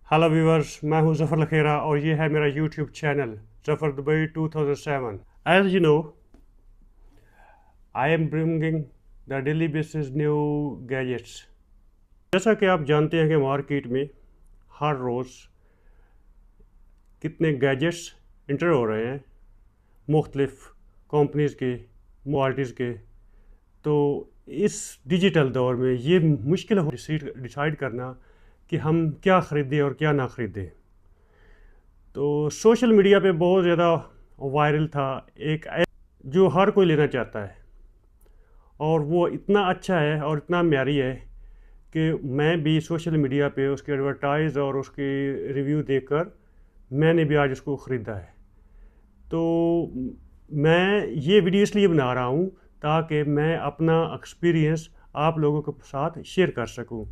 Hello viewers, मैं हूं जफ़र लखेरा और ये है मेरा YouTube channel Zafar Dubai 2007। As you know, I am bringing the daily basis new gadgets. जैसा कि आप जानते हैं कि मार्केट में हर रोज़ कितने गैजेट्स इंटर हो रहे हैं मुख्तलिफ़ कंपनीज़ के, क्वालिटीज़ के। तो इस डिजिटल दौर में ये मुश्किल हो डिसाइड करना कि हम क्या ख़रीदें और क्या ना ख़रीदें। तो सोशल मीडिया पे बहुत ज़्यादा वायरल था एक ऐप जो हर कोई लेना चाहता है, और वो इतना अच्छा है और इतना म्यारी है कि मैं भी सोशल मीडिया पे उसके एडवर्टाइज और उसके रिव्यू देखकर मैंने भी आज उसको ख़रीदा है। तो मैं ये वीडियो इसलिए बना रहा हूँ ताकि मैं अपना एक्सपीरियंस आप लोगों के साथ शेयर कर सकूँ,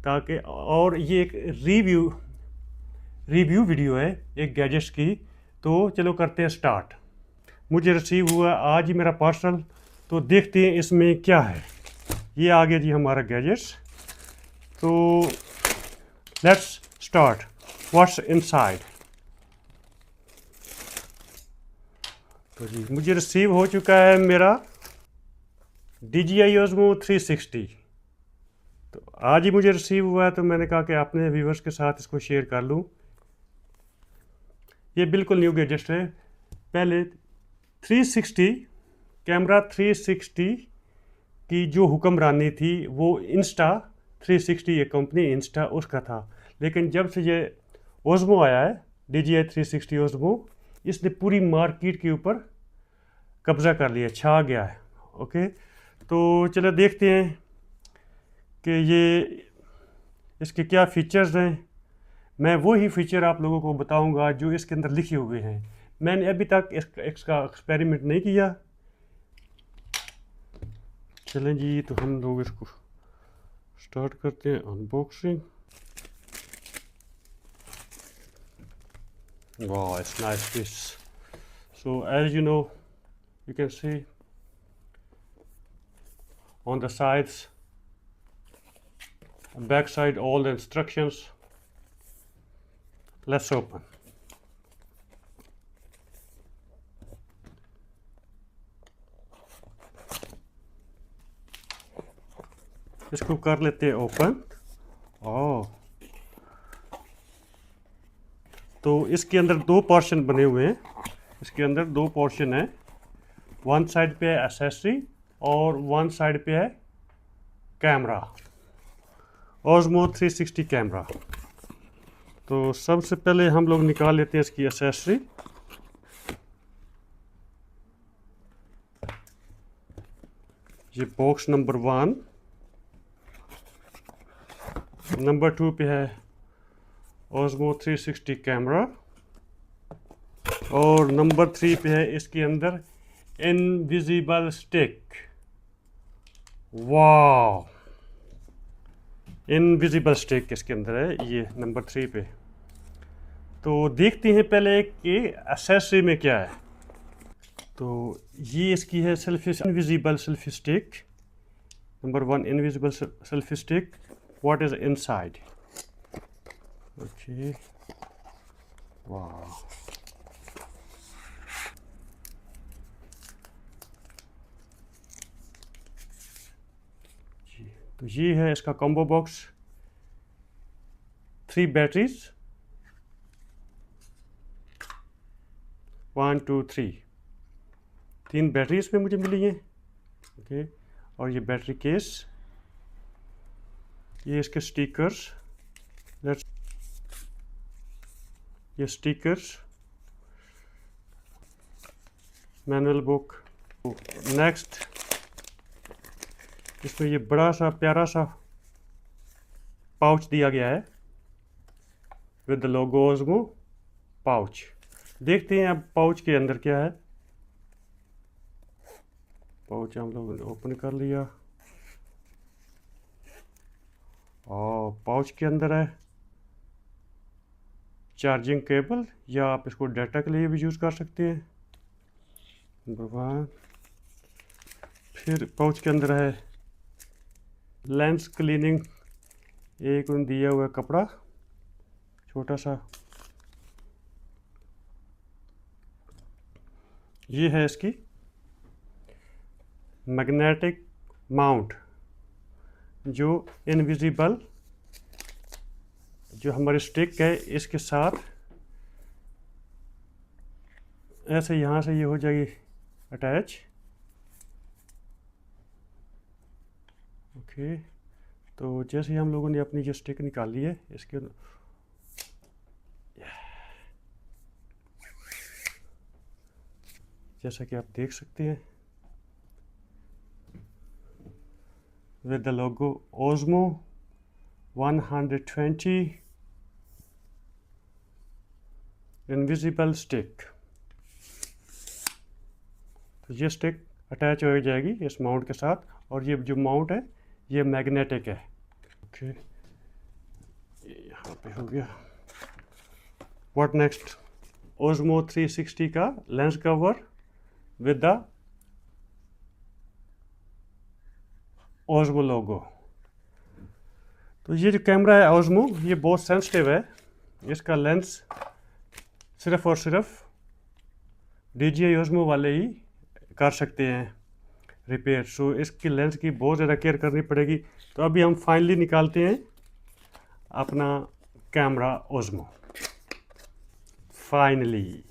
ताकि और ये एक रिव्यू वीडियो है एक गैजेट्स की। तो चलो करते हैं स्टार्ट। मुझे रिसीव हुआ आज ही मेरा पार्सल, तो देखते हैं इसमें क्या है। ये आ गया जी हमारा गैजेट्स। तो लेट्स स्टार्ट। What's inside. तो जी मुझे रिसीव हो चुका है मेरा DJI Osmo 360। तो आज ही मुझे रिसीव हुआ है, तो मैंने कहा कि अपने व्यूवर्स के साथ इसको शेयर कर लूँ। ये बिल्कुल न्यू गैजेट है। पहले 360 कैमरा 360 की जो हुक्मरानी थी वो इंस्टा 360, ये कंपनी इंस्टा उसका था। लेकिन जब से ये ओज़मो आया है, DJI 360 ओज़मो, इसने पूरी मार्केट के ऊपर कब्ज़ा कर लिया, छा गया है। ओके, तो चलो देखते हैं कि ये इसके क्या फ़ीचर्स हैं। मैं वो ही फ़ीचर आप लोगों को बताऊंगा जो इसके अंदर लिखे हुए हैं। मैंने अभी तक इसका एक्सपेरिमेंट नहीं किया। चलें जी, तो हम लोग इसको स्टार्ट करते हैं अनबॉक्सिंग। वाह, it's nice piece. So as you know, you can see on the sides, back side, all the instructions. Let's open. इसको कर लेते हैं ओपन। ओह, तो इसके अंदर दो पोर्शन बने हुए हैं। इसके अंदर दो पोर्शन है। वन साइड पे है एक्सेसरी और वन साइड पे है कैमरा, ओज़मो 360 कैमरा। तो सबसे पहले हम लोग निकाल लेते हैं इसकी एक्सेसरी। ये बॉक्स नंबर 1। नंबर 2 पे है ओज़मो 360 कैमरा, और नंबर 3 पे है इसके अंदर इनविजिबल स्टिक। वाह, इनविजिबल स्टिक इसके अंदर है, ये नंबर 3 पे। तो देखते हैं पहले कि एक्सेसरी में क्या है। तो ये इसकी है invisible selfie stick. Number 1, invisible selfie stick. What is inside? Okay, वाह, तो ये है इसका कॉम्बो बॉक्स। 3 बैटरीज, 1 2 3, 3 बैटरी इसमें मुझे मिली है। ओके, और ये बैटरी केस, ये इसके स्टिकर्स, ये स्टिकर्स, मैनुअल बुक। नेक्स्ट, इसमें ये बड़ा सा प्यारा सा पाउच दिया गया है विद द लोगो ओज़मो पाउच। देखते हैं अब पाउच के अंदर क्या है। पाउच हम लोग ओपन कर लिया, और पाउच के अंदर है चार्जिंग केबल, या आप इसको डाटा के लिए भी यूज़ कर सकते हैं। नंबर 1। फिर पाउच के अंदर है लेंस क्लीनिंग, एक उन दिया हुआ कपड़ा छोटा सा, ये है इसकी मैग्नेटिक माउंट, जो इनविजिबल जो हमारी स्टिक है इसके साथ ऐसे यहाँ से ये हो जाएगी अटैच। ओके, तो जैसे ही हम लोगों ने अपनी जो स्टिक निकाली है इसके जैसा कि आप देख सकते हैं with the logo Osmo 120 invisible stick. तो ये स्टिक अटैच हो जाएगी इस माउंट के साथ, और ये जो माउंट है ये मैग्नेटिक है। ओके, यहाँ पे हो गया। What next? Osmo 360 का lens cover with the Osmo लोगो। तो ये जो कैमरा है Osmo, ये बहुत सेंसिटिव है। इसका लेंस सिर्फ और सिर्फ DJI Osmo वाले ही कर सकते हैं रिपेयर। सो इसकी लेंस की बहुत ज़्यादा केयर करनी पड़ेगी। तो अभी हम फाइनली निकालते हैं अपना कैमरा Osmo। फाइनली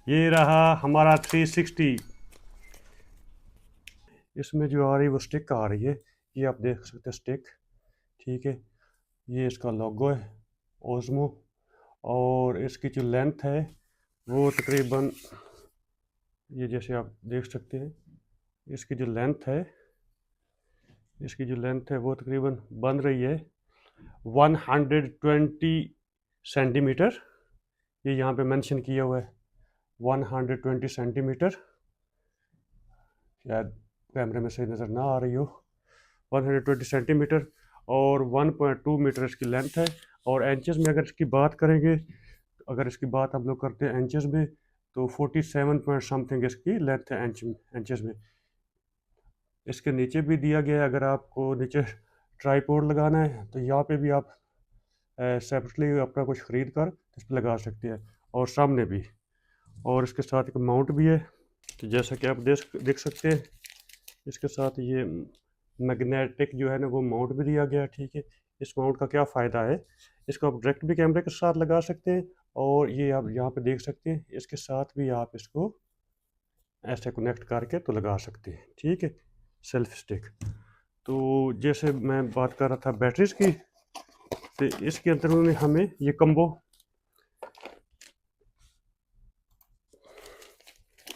ये रहा हमारा 360। इसमें जो आ रही है वो स्टिक आ रही है, ये आप देख सकते हैं स्टिक, ठीक है। ये इसका लोगो है Osmo, और इसकी जो लेंथ है वो तकरीबन, ये जैसे आप देख सकते हैं इसकी जो लेंथ है वो तकरीबन बन रही है 120 सेंटीमीटर। ये यहाँ पे मेंशन किया हुआ है 120 सेंटीमीटर, शायद कैमरे में सही नज़र ना आ रही हो। 120 सेंटीमीटर और 1.2 मीटर इसकी लेंथ है। और इंचेस में अगर इसकी बात करेंगे, अगर इसकी बात हम लोग करते हैं इंचेस में, तो 47 पॉइंट समथिंग इसकी लेंथ है इंचेस में। इसके नीचे भी दिया गया है, अगर आपको नीचे ट्राईपोड लगाना है तो यहाँ पे भी आप सेपरेटली अपना कुछ ख़रीद कर इस पर लगा सकते हैं, और सामने भी। और इसके साथ एक माउंट भी है, तो जैसा कि आप देख सकते हैं इसके साथ ये मैग्नेटिक जो है ना वो माउंट भी दिया गया है, ठीक है। इस माउंट का क्या फ़ायदा है, इसको आप डायरेक्ट भी कैमरे के साथ लगा सकते हैं, और ये आप यहाँ पे देख सकते हैं इसके साथ भी आप इसको ऐसे कनेक्ट करके तो लगा सकते हैं, ठीक है, सेल्फ स्टिक। तो जैसे मैं बात कर रहा था बैटरीज की, तो इसके अंदर उन्होंने हमें ये कम्बो,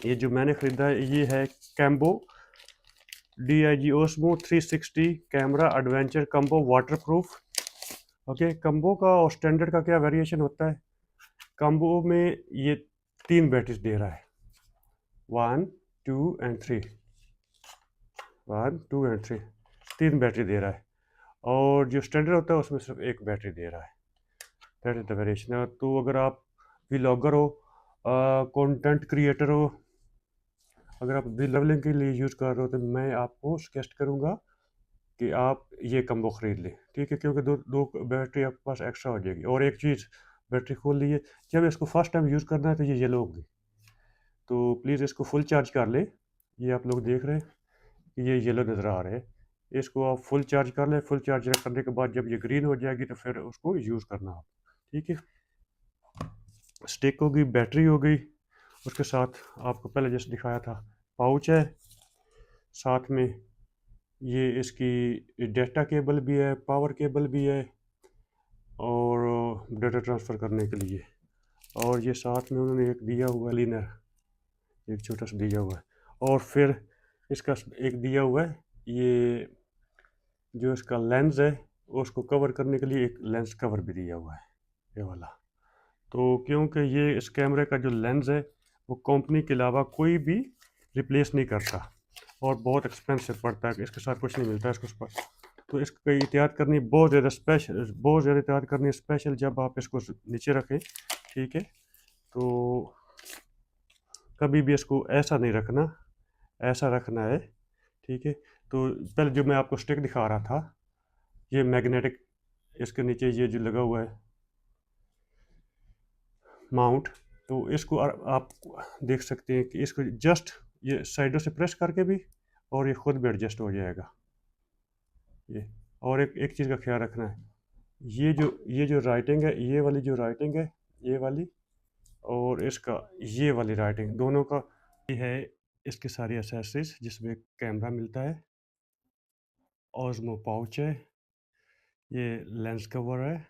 ये जो मैंने ख़रीदा है ये है combo DJI Osmo 360 camera adventure combo waterproof. Okay, combo का और स्टैंडर्ड का क्या वेरिएशन होता है? कम्बो में ये 3 बैटरीज दे रहा है, 1 2 एंड 3, 1 2 एंड 3, 3 बैटरी दे रहा है। और जो स्टैंडर्ड होता है उसमें सिर्फ 1 बैटरी दे रहा है। That is the variation. तो अगर आप व्लॉगर हो, कंटेंट क्रिएटर हो, अगर आप व्लॉगिंग के लिए यूज़ कर रहे हो, तो मैं आपको सजेस्ट करूँगा कि आप ये कम्बो ख़रीद लें, ठीक है, क्योंकि दो बैटरी आपके पास एक्स्ट्रा हो जाएगी। और एक चीज़, बैटरी खोल लीजिए, जब इसको फर्स्ट टाइम यूज़ करना है तो ये येलो होगी, तो प्लीज़ इसको फुल चार्ज कर लें। ये आप लोग देख रहे हैं कि ये येलो नज़र आ रहे हैं, इसको आप फुल चार्ज कर लें। फुल चार्ज करने के बाद जब ये ग्रीन हो जाएगी तो फिर उसको यूज़ करना आप, ठीक है। स्टिक हो गई, बैटरी हो गई, उसके साथ आपको पहले जैसे दिखाया था पाउच है, साथ में ये इसकी डाटा केबल भी है, पावर केबल भी है, और डाटा ट्रांसफ़र करने के लिए। और ये साथ में उन्होंने एक दिया हुआ क्लीनर, एक छोटा सा दिया हुआ है। और फिर इसका एक दिया हुआ है, ये जो इसका लेंस है उसको कवर करने के लिए एक लेंस कवर भी दिया हुआ है, ये वाला। तो क्योंकि ये इस कैमरे का जो लेंस है वो कंपनी के अलावा कोई भी रिप्लेस नहीं करता, और बहुत एक्सपेंसिव पड़ता है, इसके साथ कुछ नहीं मिलता है इसको। तो इसकी एहतियात करनी बहुत ज़्यादा एहतियात करनी है, स्पेशल जब आप इसको नीचे रखें, ठीक है। तो कभी भी इसको ऐसा नहीं रखना, ऐसा रखना है, ठीक है। तो पहले जो मैं आपको स्टिक दिखा रहा था, ये मैग्नेटिक, इसके नीचे ये जो लगा हुआ है माउंट। तो इसको आप देख सकते हैं कि इसको जस्ट ये साइडों से प्रेस करके भी, और ये खुद भी एडजस्ट हो जाएगा ये। और एक चीज़ का ख्याल रखना है, ये जो राइटिंग है, ये वाली जो राइटिंग है, ये वाली, और इसका ये वाली राइटिंग, दोनों का ये है। इसकी सारी एसेसरीज जिसमें कैमरा मिलता है, ऑज़मो पाउच है, ये लेंस कवर है,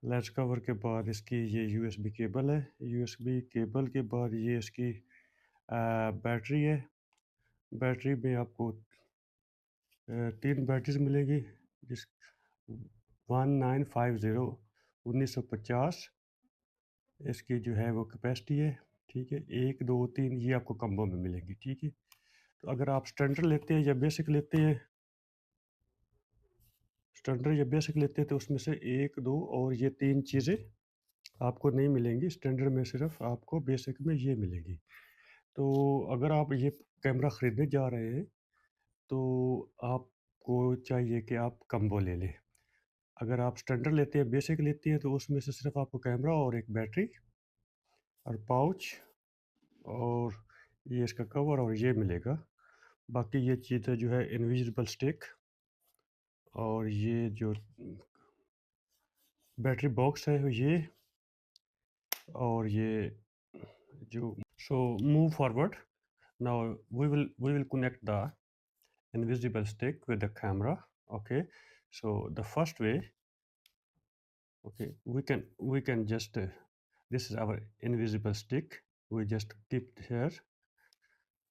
लेंस कवर के बाद इसकी ये यूएसबी केबल है, यूएसबी केबल के बाद ये इसकी बैटरी है। बैटरी में आपको 3 बैटरीज मिलेगी, जिस 1950 1950 इसकी जो है वो कैपेसिटी है। ठीक है, 1 2 3 ये आपको कम्बो में मिलेंगी। ठीक है, तो अगर आप स्टैंडर्ड लेते हैं या बेसिक लेते हैं, स्टैंडर्ड या बेसिक लेते हैं, तो उसमें से 1 2 और ये 3 चीज़ें आपको नहीं मिलेंगी। स्टैंडर्ड में सिर्फ आपको बेसिक में ये मिलेगी। तो अगर आप ये कैमरा ख़रीदने जा रहे हैं, तो आपको चाहिए कि आप कम्बो ले लें। अगर आप स्टैंडर्ड लेते हैं, बेसिक लेते हैं, तो उसमें से सिर्फ आपको कैमरा और एक बैटरी और पाउच और ये इसका कवर और ये मिलेगा। बाकी ये चीज़ें जो है इनविजिबल स्टिक और ये जो बैटरी बॉक्स है ये, और ये जो so move forward now, we will connect the invisible stick with the camera. Okay, so the first way, okay, we can just this is our invisible stick. We just keep it here,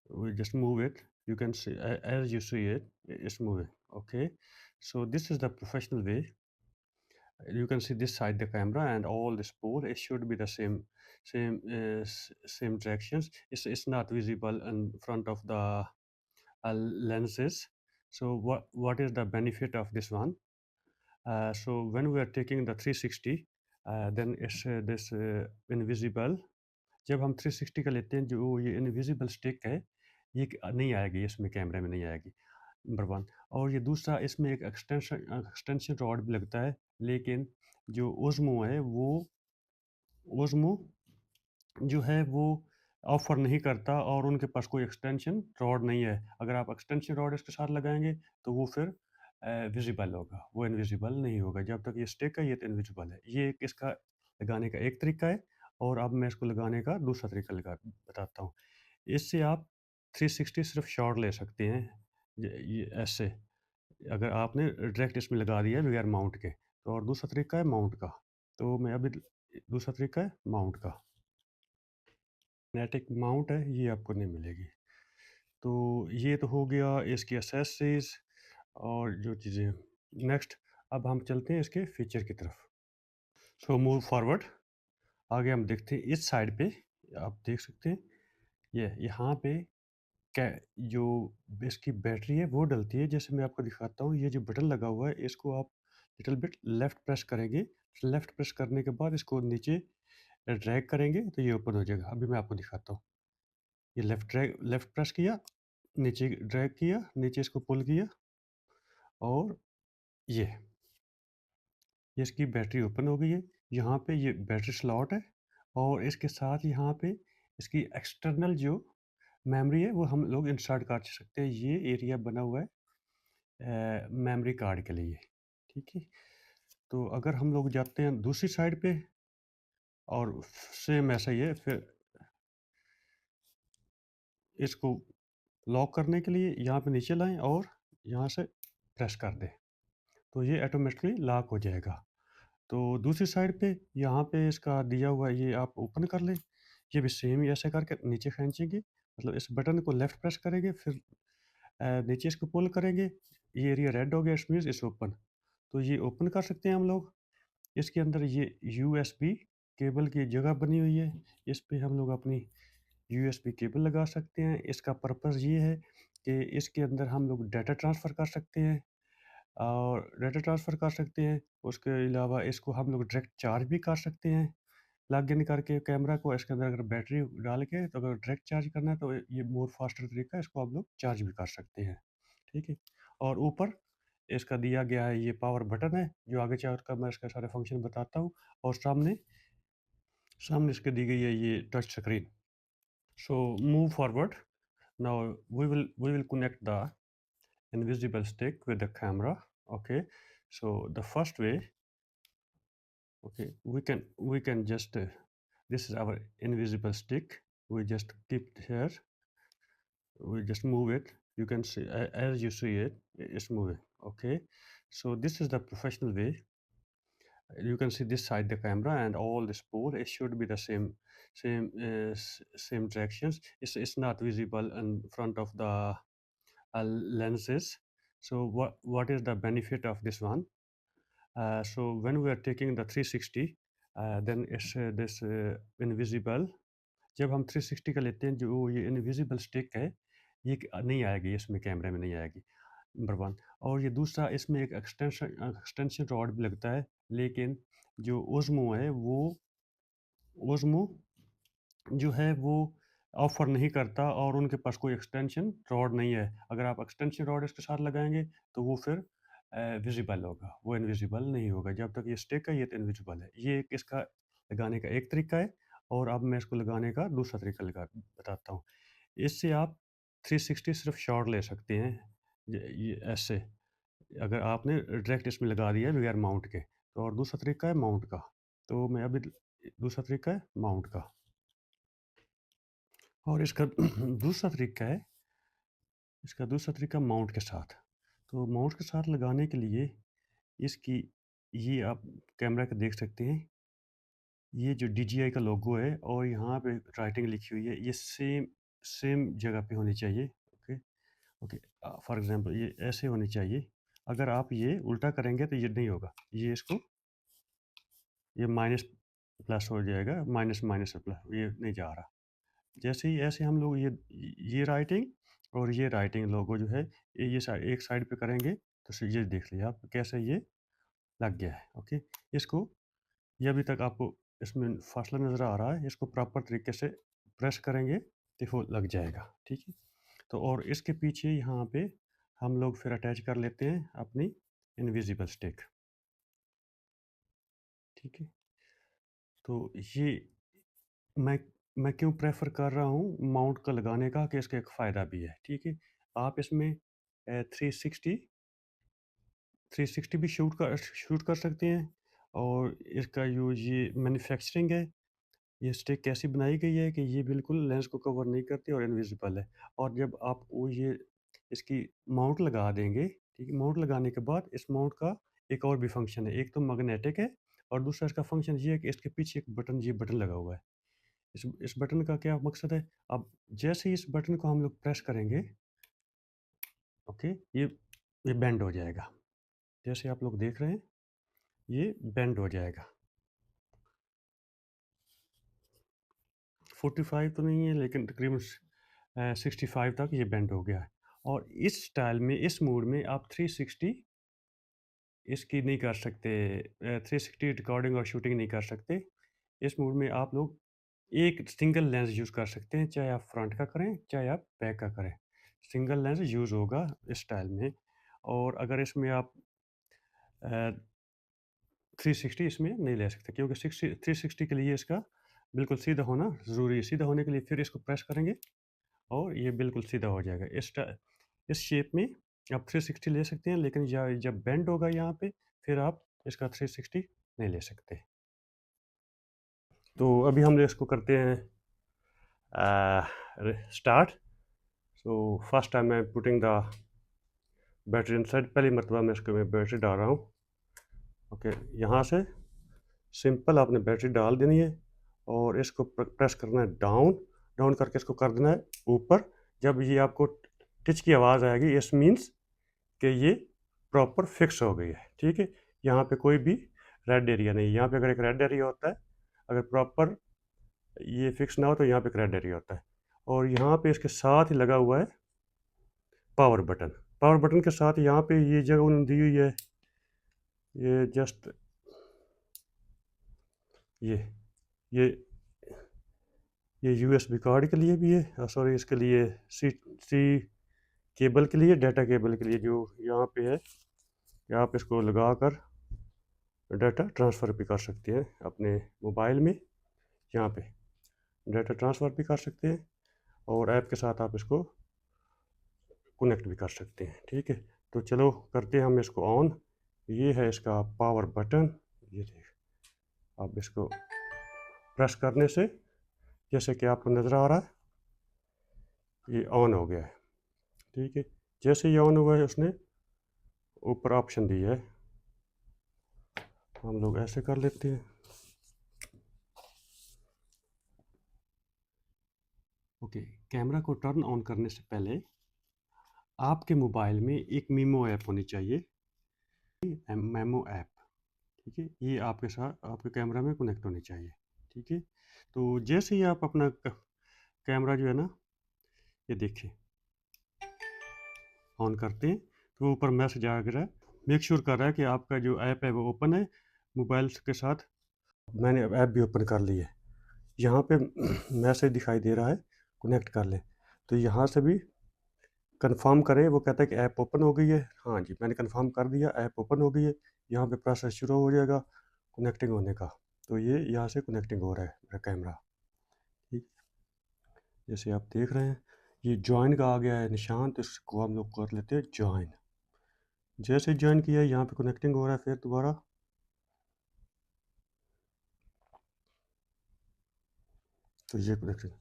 we just move it. You can see as you see it, it's moving. Okay, so this is the professional way. You can see this side the camera and all the spool, it should be the same directions. It's not visible in front of the lenses. So what is the benefit of this one? So when we are taking the 360, then it's this invisible. जब हम 360 का लेते हैं, जो ये invisible stick है, ये नहीं आएगी, इसमें कैमरे में नहीं आएगी, नंबर वन। और ये दूसरा, इसमें एक एक्सटेंशन रॉड भी लगता है, लेकिन जो ओज़मो है, वो ओज़मो जो है वो ऑफ़र नहीं करता, और उनके पास कोई एक्सटेंशन रॉड नहीं है। अगर आप एक्सटेंशन रॉड इसके साथ लगाएँगे, तो वो फिर विज़िबल होगा, वो इनविज़िबल नहीं होगा। जब तक ये स्टिक है, ये तो इनविज़िबल है। ये एक इसका लगाने का एक तरीका है, और अब मैं इसको लगाने का दूसरा तरीका बताता हूँ। इससे आप 360 सिर्फ़ शॉट ले सकते हैं, ये ऐसे। अगर आपने डायरेक्ट इसमें लगा दिया है बगैर माउंट के, तो और दूसरा तरीका है माउंट का। तो मैं अभी दूसरा तरीका है माउंट का। मैग्नेटिक माउंट है, ये आपको नहीं मिलेगी। तो ये तो हो गया इसकी एक्सेसरीज़ और जो चीज़ें। नेक्स्ट, अब हम चलते हैं इसके फीचर की तरफ। सो मूव फॉरवर्ड, आगे हम देखते हैं इस साइड पे, आप देख सकते हैं ये यहाँ पे कै जो इसकी बैटरी है वो डलती है। जैसे मैं आपको दिखाता हूँ, ये जो बटन लगा हुआ है, इसको आप लिटिल बिट लेफ्ट प्रेस करेंगे। लेफ्ट प्रेस करने के बाद इसको नीचे ड्रैग करेंगे, तो ये ओपन हो जाएगा। अभी मैं आपको दिखाता हूँ। ये लेफ्ट प्रेस किया, नीचे ड्रैग किया, नीचे इसको पुल किया, और ये इसकी बैटरी ओपन हो गई है। यहाँ पे ये बैटरी स्लॉट है, और इसके साथ यहाँ पे इसकी एक्सटर्नल जो मेमोरी है, वो हम लोग इंसर्ट कर सकते हैं। ये एरिया बना हुआ है मेमोरी कार्ड के लिए। ठीक है, तो अगर हम लोग जाते हैं दूसरी साइड पे, और सेम ऐसा ही है, फिर इसको लॉक करने के लिए यहाँ पे नीचे लाएं और यहाँ से प्रेस कर दें, तो ये ऑटोमेटिकली लॉक हो जाएगा। तो दूसरी साइड पे यहाँ पे इसका दिया हुआ है, ये आप ओपन कर लें। ये भी सेम ही ऐसे करके नीचे खींचेंगे, मतलब इस बटन को लेफ्ट प्रेस करेंगे, फिर नीचे इसको पुल करेंगे। ये एरिया रेड हो गया, इट मीन्स इट्स ओपन। तो ये ओपन कर सकते हैं हम लोग। इसके अंदर ये यूएसबी केबल की जगह बनी हुई है, इस पे हम लोग अपनी यूएसबी केबल लगा सकते हैं। इसका पर्पस ये है कि इसके अंदर हम लोग डाटा ट्रांसफ़र कर सकते हैं, और डाटा ट्रांसफ़र कर सकते हैं। उसके अलावा इसको हम लोग डायरेक्ट चार्ज भी कर सकते हैं। प्लग इन करके कैमरा को इसके अंदर अगर बैटरी डाल के, तो अगर डायरेक्ट चार्ज करना है, तो ये मोर फास्टर तरीका है, इसको आप लोग चार्ज भी कर सकते हैं। ठीक है, और ऊपर इसका दिया गया है ये पावर बटन है, जो आगे चल कर मैं इसके सारे फंक्शन बताता हूँ। और सामने सामने इसके दी गई है ये touch screen. So move forward. Now we will connect the invisible stick with the camera. Okay. So the first way, okay, we can just this is our invisible stick. We just keep it here. We just move it. You can see as you see it, it's moving. Okay. So this is the professional way. You can see this side the camera and all the spool. It should be the same directions. It's not visible in front of the lenses. So what is the benefit of this one? So when we are taking the 360, then it's this invisible. जब हम 360 का लेते हैं, जो ये invisible stick है, ये नहीं आएगी, इसमें कैमरे में नहीं आएगी, नंबर वन. और ये दूसरा, इसमें एक एक्सटेंशन रॉड भी लगता है, लेकिन जो ओज़मो है, वो ओज़मो जो है वो ऑफ़र नहीं करता और उनके पास कोई एक्सटेंशन रॉड नहीं है. अगर आप एक्सटेंशन रॉड इसके साथ लगाएँगे तो वो फिर विज़िबल होगा, वो इनविजिबल नहीं होगा. जब तक ये स्टिक है, ये तो इनविजिबल है. ये एक इसका लगाने का एक तरीका है, और अब मैं इसको लगाने का दूसरा तरीका बताता हूँ. इससे आप 360 सिर्फ़ शॉट ले सकते हैं, ये ऐसे. अगर आपने डायरेक्ट इसमें लगा दिया है बगैर माउंट के, तो और दूसरा तरीका है माउंट का. तो मैं अभी दूसरा तरीका है माउंट का. और इसका दूसरा तरीका माउंट के साथ. तो माउंट के साथ लगाने के लिए इसकी ये आप कैमरा का देख सकते हैं, ये जो DJI का लोगो है और यहाँ पे राइटिंग लिखी हुई है, ये सेम सेम जगह पे होनी चाहिए. ओके. ओके. फॉर एग्जांपल ये ऐसे होनी चाहिए. अगर आप ये उल्टा करेंगे तो ये नहीं होगा. ये माइनस प्लस हो जाएगा, माइनस माइनस प्लस, ये नहीं जा रहा. जैसे ही ऐसे हम लोग ये राइटिंग और ये राइटिंग लोगो जो है, ये एक साइड पे करेंगे, तो ये देख लिया आप कैसे ये लग गया है. ओके. इसको, ये अभी तक आपको इसमें फासला नज़र आ रहा है, इसको प्रॉपर तरीके से प्रेस करेंगे तो वो लग जाएगा. ठीक है. तो और इसके पीछे यहाँ पे हम लोग फिर अटैच कर लेते हैं अपनी इनविजिबल स्टिक. ठीक है. तो ये मैं मैं क्यों प्रेफर कर रहा हूँ माउंट का लगाने का, कि इसका एक फ़ायदा भी है. ठीक है. आप इसमें 360 360 भी शूट कर सकते हैं. और इसका जो ये मैन्युफैक्चरिंग है, ये स्टिक कैसी बनाई गई है कि ये बिल्कुल लेंस को कवर नहीं करती और इनविजिबल है. और जब आप वो ये इसकी माउंट लगा देंगे, ठीक है, माउंट लगाने के बाद इस माउंट का एक और भी फंक्शन है. एक तो मैग्नेटिक है, और दूसरा इसका फंक्शन ये है कि इसके पीछे एक बटन, ये बटन लगा हुआ है. इस बटन का क्या मकसद है? अब जैसे ही इस बटन को हम लोग प्रेस करेंगे, ओके, ये बेंड हो जाएगा. जैसे आप लोग देख रहे हैं, ये बेंड हो जाएगा. 45 तो नहीं है, लेकिन तकरीबन 65 तक ये बेंड हो गया है. और इस स्टाइल में, इस मोड में आप 360 इसकी नहीं कर सकते, 360 रिकॉर्डिंग और शूटिंग नहीं कर सकते. इस मोड में आप लोग एक सिंगल लेंस यूज़ कर सकते हैं, चाहे आप फ्रंट का करें, चाहे आप बैक का करें. सिंगल लेंस यूज़ होगा इस स्टाइल में. और अगर इसमें आप 360 इसमें नहीं ले सकते, क्योंकि 360 के लिए इसका बिल्कुल सीधा होना ज़रूरी है. सीधा होने के लिए फिर इसको प्रेस करेंगे और ये बिल्कुल सीधा हो जाएगा. इस शेप में आप 360 ले सकते हैं, लेकिन जब बेंड होगा यहाँ पे, फिर आप इसका 360 नहीं ले सकते. तो अभी हम इसको करते हैं स्टार्ट. सो फर्स्ट टाइम मैं पुटिंग द बैटरी इनसाइड. पहली मरतबा मैं इसको बैटरी डाल रहा हूँ. ओके. यहाँ से सिंपल आपने बैटरी डाल देनी है और इसको प्रेस करना है डाउन. डाउन करके इसको कर देना है ऊपर. जब ये आपको टिच की आवाज़ आएगी, इस मीन्स कि ये प्रॉपर फिक्स हो गई है. ठीक है. यहाँ पे कोई भी रेड एरिया नहीं. यहाँ पे अगर एक रेड एरिया होता है, अगर प्रॉपर ये फिक्स ना हो, तो यहाँ पे एक रेड एरिया होता है. और यहाँ पे इसके साथ ही लगा हुआ है पावर बटन. पावर बटन के साथ यहाँ पे ये जगह उन्होंने दी हुई है, ये जस्ट ये ये ये USB कार्ड के लिए भी है, सॉरी, इसके लिए सी केबल के लिए, डाटा केबल के लिए, जो यहाँ पे है कि आप इसको लगा कर डाटा ट्रांसफ़र भी कर सकते हैं अपने मोबाइल में, यहाँ पे डाटा ट्रांसफ़र भी कर सकते हैं और ऐप के साथ आप इसको कनेक्ट भी कर सकते हैं। ठीक है, तो चलो करते हैं हम इसको ऑन। ये है इसका पावर बटन, ये देख, अब इसको प्रेस करने से जैसे कि आपको नज़र आ रहा है ये ऑन हो गया है। ठीक है, जैसे ये ऑन हुआ है उसने ऊपर ऑप्शन दिया है, हम लोग ऐसे कर लेते हैं। ओके, कैमरा को टर्न ऑन करने से पहले आपके मोबाइल में एक मीमो ऐप होनी चाहिए, मेमो ऐप। ठीक है, ये आपके साथ आपके कैमरा में कनेक्ट होनी चाहिए। ठीक है, तो जैसे ही आप अपना कैमरा जो है ना, ये देखिए ऑन करते हैं तो ऊपर मैसेज आ रहा है, मेक श्योर कर रहा है कि आपका जो ऐप है वो ओपन है मोबाइल के साथ। मैंने ऐप भी ओपन कर ली है, यहाँ पे मैसेज दिखाई दे रहा है कनेक्ट कर ले, तो यहाँ से भी कंफर्म करें। वो कहता है कि ऐप ओपन हो गई है। हाँ जी, मैंने कंफर्म कर दिया, ऐप ओपन हो गई है। यहाँ पे प्रोसेस शुरू हो जाएगा कनेक्टिंग होने का। तो ये यहाँ से कनेक्टिंग हो रहा है मेरा कैमरा। ठीक, जैसे आप देख रहे हैं ये ज्वाइन का आ गया है निशान, तो इसको हम लोग कर लेते हैं ज्वाइन। जैसे ज्वाइन किया यहाँ पे कनेक्टिंग हो रहा है, फिर दोबारा तो ये कनेक्टिंग।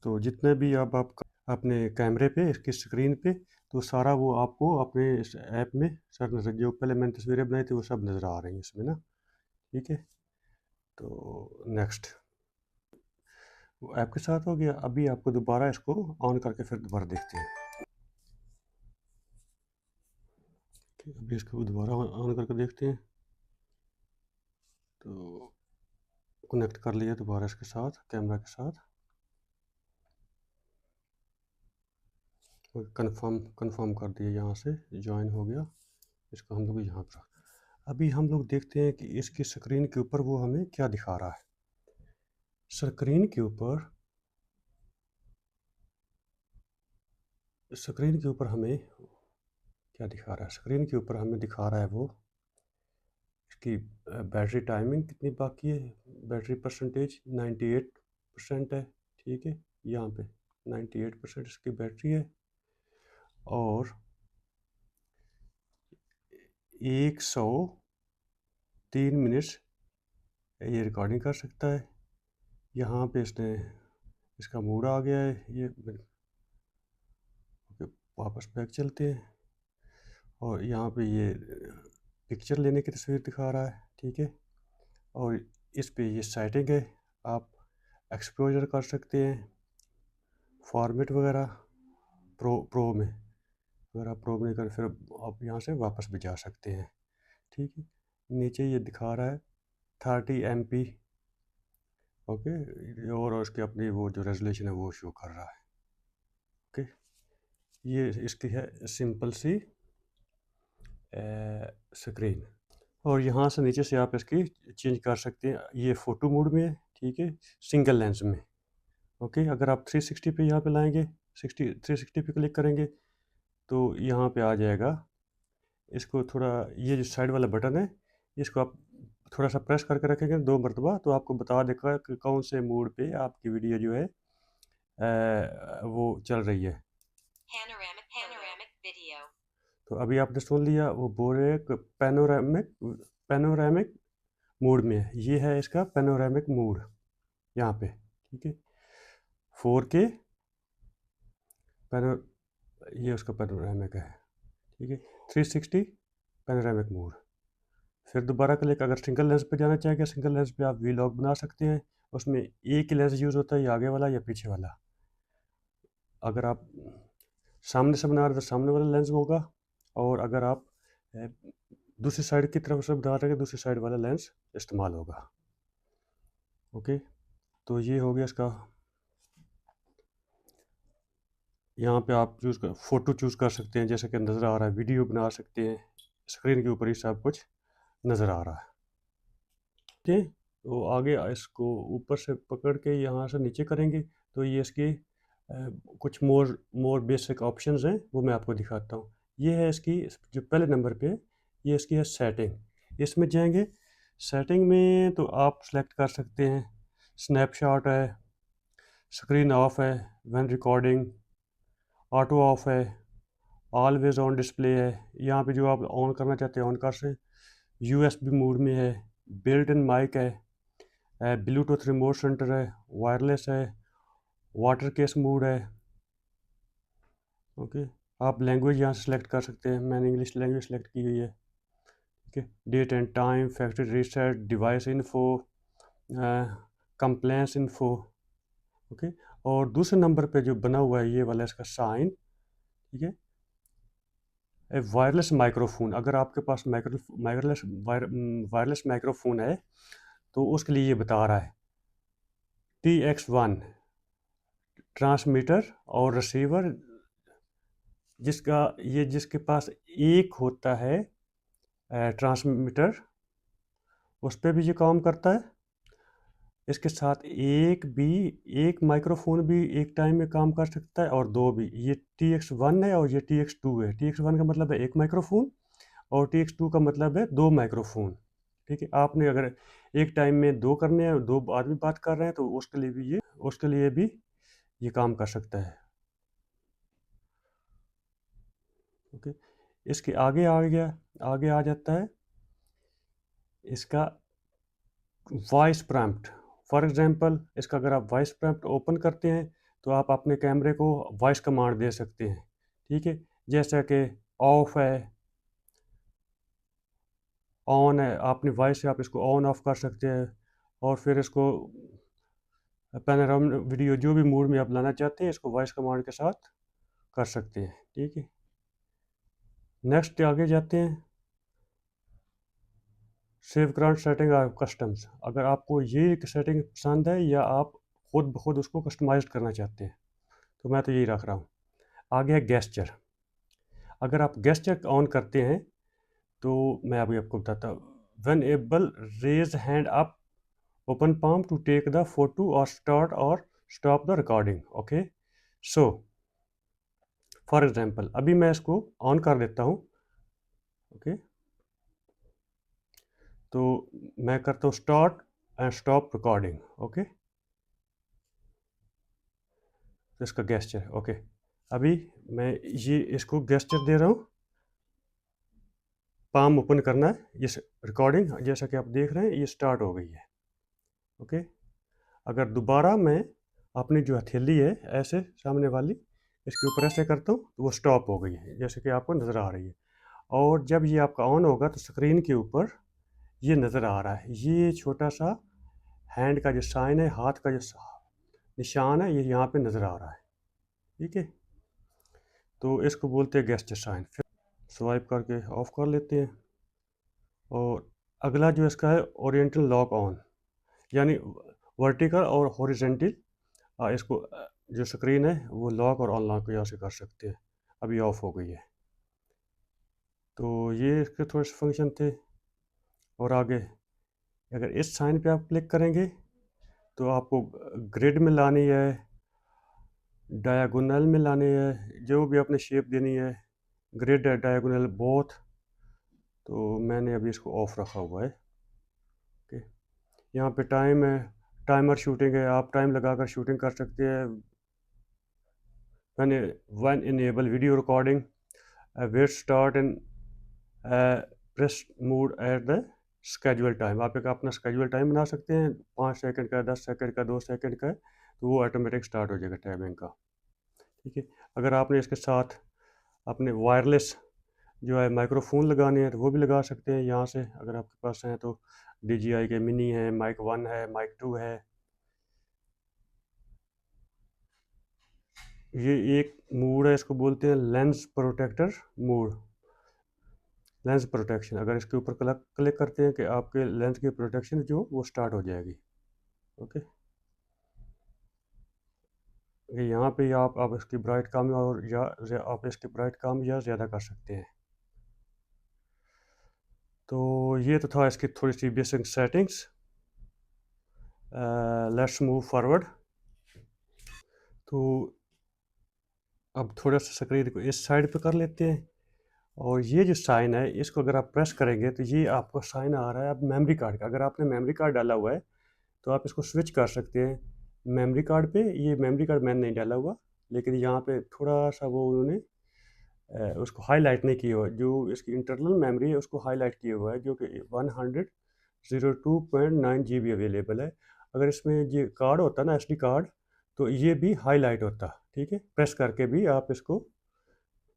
तो जितने भी आप अपने कैमरे पे इसकी स्क्रीन पे, तो सारा वो आपको अपने इस ऐप में सब नज़र, जो पहले मैंने तस्वीरें बनाई थी वो सब नज़र आ रही हैं इसमें ना। ठीक है, तो नेक्स्ट वो ऐप के साथ हो गया। अभी आपको दोबारा इसको ऑन करके फिर दोबारा देखते हैं। ठीक, अभी इसको दोबारा ऑन करके देखते हैं, तो कनेक्ट कर लिया दोबारा इसके साथ, कैमरा के साथ। कंफर्म कर दिया, यहाँ से ज्वाइन हो गया। इसको हम लोग यहाँ पर, अभी हम लोग देखते हैं कि इसकी स्क्रीन के ऊपर वो हमें क्या दिखा रहा है। स्क्रीन के ऊपर हमें क्या दिखा रहा है, स्क्रीन के ऊपर हमें दिखा रहा है वो इसकी बैटरी टाइमिंग कितनी बाकी है। बैटरी परसेंटेज 98% है। ठीक है, यहाँ पे 98% इसकी बैटरी है और 103 मिनट्स ये रिकॉर्डिंग कर सकता है। यहाँ पे इसने इसका मूड आ गया है। ये वापस बैक चलते हैं और यहाँ पे ये पिक्चर लेने की तस्वीर दिखा रहा है। ठीक है, और इस पे ये सेटिंग है, आप एक्सपोजर कर सकते हैं, फॉर्मेट वगैरह प्रो में, अगर आप प्रो में कर फिर आप यहाँ से वापस भी जा सकते हैं। ठीक है, नीचे ये दिखा रहा है 30 MP। ओके, और उसकी अपनी वो जो रेजोल्यूशन है वो शो कर रहा है। ओके, ये इसकी है सिंपल सी स्क्रीन, और यहाँ से नीचे से आप इसकी चेंज कर सकते हैं। ये फ़ोटो मोड में है। ठीक है, सिंगल लेंस में। ओके, अगर आप 360 पे यहाँ पे लाएंगे, 360 पे क्लिक करेंगे तो यहाँ पे आ जाएगा। इसको थोड़ा, ये जो साइड वाला बटन है इसको आप थोड़ा सा प्रेस करके रखेंगे 2 मरतबा, तो आपको बता देगा कि कौन से मोड पे आपकी वीडियो जो है वो चल रही है। पैनोरामिक वीडियो, तो अभी आपने सुन लिया, वो बोल रहे हैं कि पैनोरामिक मोड में है। ये है इसका पैनोरामिक मोड यहाँ पे। ठीक है, 4K पैनो, ये उसका पैनोरामिक है। ठीक है, 360 पैनोरामिक मोड। फिर दोबारा क्लिक, अगर सिंगल लेंस पे जाना चाहेंगे, सिंगल लेंस पे आप वीलॉग बना सकते हैं। उसमें एक ही लेंस यूज़ होता है, या आगे वाला या पीछे वाला। अगर आप सामने से बना रहे तो सामने वाला लेंस होगा, और अगर आप दूसरी साइड की तरफ से बना रहे हैं दूसरी साइड वाला लेंस इस्तेमाल होगा। ओके, तो ये हो गया इसका। यहाँ पे आप फ़ोटो चूज़ कर सकते हैं, जैसे कि नज़र आ रहा है, वीडियो बना सकते हैं। स्क्रीन के ऊपर ही सब कुछ नज़र आ रहा है। ठीक है, तो आगे इसको ऊपर से पकड़ के यहाँ से नीचे करेंगे तो ये इसके कुछ मोर बेसिक ऑप्शंस हैं, वो मैं आपको दिखाता हूँ। ये है इसकी जो पहले नंबर पे है, ये इसकी है सेटिंग। इसमें जाएंगे, सेटिंग में तो आप सेलेक्ट कर सकते हैं स्नैपशॉट है, स्क्रीन ऑफ है, व्हेन रिकॉर्डिंग, ऑटो ऑफ है, ऑलवेज ऑन डिस्प्ले है, यहाँ पे जो आप ऑन करना चाहते हैं ऑन कर सकते हैं, यूएसबी मोड में है, बिल्ट इन माइक है, ब्लूटूथ रिमोट सेंटर है, वायरलेस है, वाटर केस मोड है। ओके, आप लैंग्वेज यहाँ से सेलेक्ट कर सकते हैं, मैंने इंग्लिश लैंग्वेज सेलेक्ट की हुई है। ठीक है, date and time, factory reset, device info, complaints info. Okay, और दूसरे नंबर पे जो बना हुआ है ये वाला इसका साइन, ठीक है, वायरलेस माइक्रोफोन। अगर आपके पास वायरलेस माइक्रोफोन है तो उसके लिए ये बता रहा है TX1 ट्रांसमीटर और रिसीवर, जिसके पास एक होता है ट्रांसमीटर, उस पर भी ये काम करता है। इसके साथ एक माइक्रोफोन भी एक टाइम में काम कर सकता है, और दो भी। ये TX1 है और ये TX2 है। TX1 का मतलब है एक माइक्रोफोन, और TX2 का मतलब है दो माइक्रोफोन। ठीक है, आपने अगर एक टाइम में दो करने हैं, दो आदमी बात कर रहे हैं, तो उसके लिए भी ये काम कर सकता है। ओके, इसके आगे आ जाता है इसका वॉइस प्रॉम्प्ट। फॉर एग्जांपल, इसका अगर आप वॉइस प्रॉम्प्ट ओपन करते हैं तो आप अपने कैमरे को वॉइस कमांड दे सकते हैं। ठीक है, जैसा कि ऑफ है, ऑन है, अपनी वॉइस से आप इसको ऑन ऑफ कर सकते हैं, और फिर इसको पैनोरामा वीडियो जो भी मूड में आप लाना चाहते हैं इसको वॉइस कमांड के साथ कर सकते हैं। ठीक है, नेक्स्ट आगे जाते हैं, सेव करंट सेटिंग और कस्टम्स। अगर आपको ये सेटिंग पसंद है या आप खुद ब खुद उसको कस्टमाइज करना चाहते हैं, तो मैं तो यही रख रहा हूँ। आगे है गेस्चर। अगर आप गेस्चर ऑन करते हैं तो मैं अभी आपको बताता हूँ। When able, raise hand up, open palm to take the photo और स्टार्ट और stop the recording. Okay, so for example अभी मैं इसको ऑन कर देता हूँ। ओके, तो मैं करता हूँ start and stop recording. Okay, तो इसका गेस्चर। ओके, अभी मैं ये इसको गेस्चर दे रहा हूँ, पाम ओपन करना है। ये रिकॉर्डिंग जैसा कि आप देख रहे हैं ये स्टार्ट हो गई है। ओके, अगर दोबारा मैं अपनी जो हथेली है ऐसे सामने वाली इसके ऊपर ऐसे करता हूँ तो वो स्टॉप हो गई है, जैसे कि आपको नज़र आ रही है। और जब ये आपका ऑन होगा तो स्क्रीन के ऊपर ये नज़र आ रहा है, ये छोटा सा हैंड का जो साइन है, हाथ का जो निशान है, ये यहाँ पे नज़र आ रहा है। ठीक है, तो इसको बोलते हैं गेस्चर साइन। फिर स्वाइप करके ऑफ कर लेते हैं। और अगला जो इसका है ओरिएंटल लॉक ऑन, यानी वर्टिकल और हॉरिजेंटल इसको जो स्क्रीन है वो लॉक और अनलॉक यहाँ से कर सकते हैं। अभी ऑफ हो गई है। तो ये इसके थोड़े से फंक्शन थे। और आगे अगर इस साइन पे आप क्लिक करेंगे तो आपको ग्रिड में लानी है, डायगोनल में लानी है, जो भी आपने शेप देनी है, ग्रिड है, डायगोनल बोथ। तो मैंने अभी इसको ऑफ रखा हुआ है। ओके, यहाँ पे टाइम है, टाइमर शूटिंग है, आप टाइम लगाकर शूटिंग कर सकते हैं। when enable video recording, wait start and press mode at the schedule time। आप एक अपना schedule टाइम बना सकते हैं, 5 सेकंड का, 10 सेकंड का, 2 सेकंड का, तो वो ऑटोमेटिक स्टार्ट हो जाएगा टाइमिंग का। ठीक है, अगर आपने इसके साथ अपने वायरलेस जो है माइक्रोफोन लगाने हैं तो वो भी लगा सकते हैं यहाँ से, अगर आपके पास हैं तो। DJI के मिनी है, माइक 1 है, माइक 2 है। ये एक मोड है, इसको बोलते हैं lens protector mode, lens protection. अगर इसके ऊपर क्लिक करते हैं कि आपके लेंस की प्रोटेक्शन जो वो स्टार्ट हो जाएगी। ओके, यहाँ पे आप इसकी ब्राइट कम और या आप इसकी ब्राइट कम या ज़्यादा कर सकते हैं। तो ये तो था इसकी थोड़ी सी basic settings. Let's move forward. तो अब थोड़ा सा स्क्रीन को इस साइड पे कर लेते हैं। और ये जो साइन है इसको अगर आप प्रेस करेंगे तो ये आपको साइन आ रहा है अब मेमोरी कार्ड का। अगर आपने मेमोरी कार्ड डाला हुआ है तो आप इसको स्विच कर सकते हैं मेमोरी कार्ड पे। ये मेमोरी कार्ड मैंने नहीं डाला हुआ, लेकिन यहाँ पे थोड़ा सा वो उन्होंने उसको हाईलाइट नहीं किया हुआ, जो इसकी इंटरनल मेमोरी है उसको हाईलाइट किया हुआ है, जो कि 102.9 GB अवेलेबल है। अगर इसमें ये कार्ड होता ना SD कार्ड, तो ये भी हाईलाइट होता। ठीक है, प्रेस करके भी आप इसको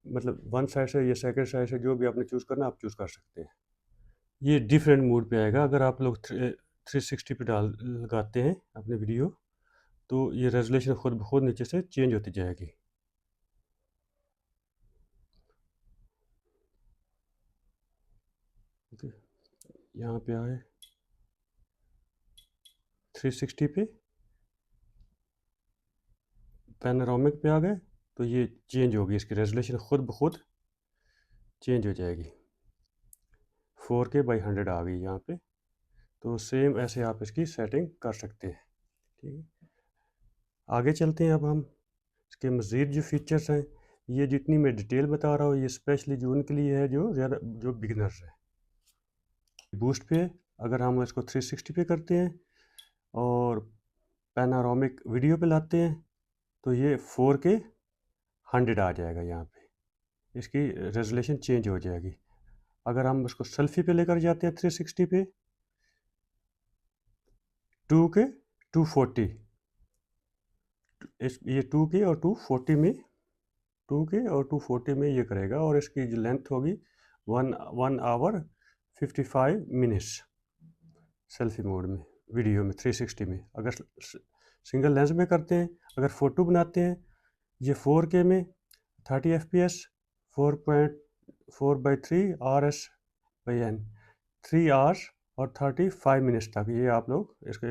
मतलब वन साइड से या सेकंड साइड से जो भी आपने चूज़ करना आप चूज़ कर सकते हैं। ये डिफरेंट मोड पे आएगा। अगर आप लोग 360 पे डाल लगाते हैं अपने वीडियो, तो ये रेजोल्यूशन खुद ब खुद नीचे से चेंज होती जाएगी। ओके, यहाँ पे आए 360 पे, पैनोरामिक पे आ गए, तो ये चेंज होगी, इसकी रेजोल्यूशन खुद ब खुद चेंज हो जाएगी। 4K/100 आ गई यहाँ पे। तो सेम ऐसे आप इसकी सेटिंग कर सकते हैं। ठीक है, आगे चलते हैं। अब हम इसके मज़ीद जो फीचर्स हैं, ये जितनी मैं डिटेल बता रहा हूँ ये स्पेशली जो उनके लिए है जो ज़्यादा जो बिगनर्स हैं। बूस्ट पे अगर हम इसको 360 पे करते हैं और पैनारोमिक वीडियो पे लाते हैं, तो ये 4K 100 आ जाएगा। यहाँ पे इसकी रेजोल्यूशन चेंज हो जाएगी। अगर हम उसको सेल्फी पे लेकर जाते हैं 360 पे, 2K 240, इस ये 2K और 240 में 2K और 240 में ये करेगा, और इसकी जो लेंथ होगी 1 आवर 55 मिनट्स सेल्फी मोड में, वीडियो में 360 में। अगर सिंगल लेंस में करते हैं, अगर फ़ोटो बनाते हैं, ये 4K में 30 FPS 4.4/3 RS/N 3 आवर्स और 35 मिनट्स तक ये आप लोग इसको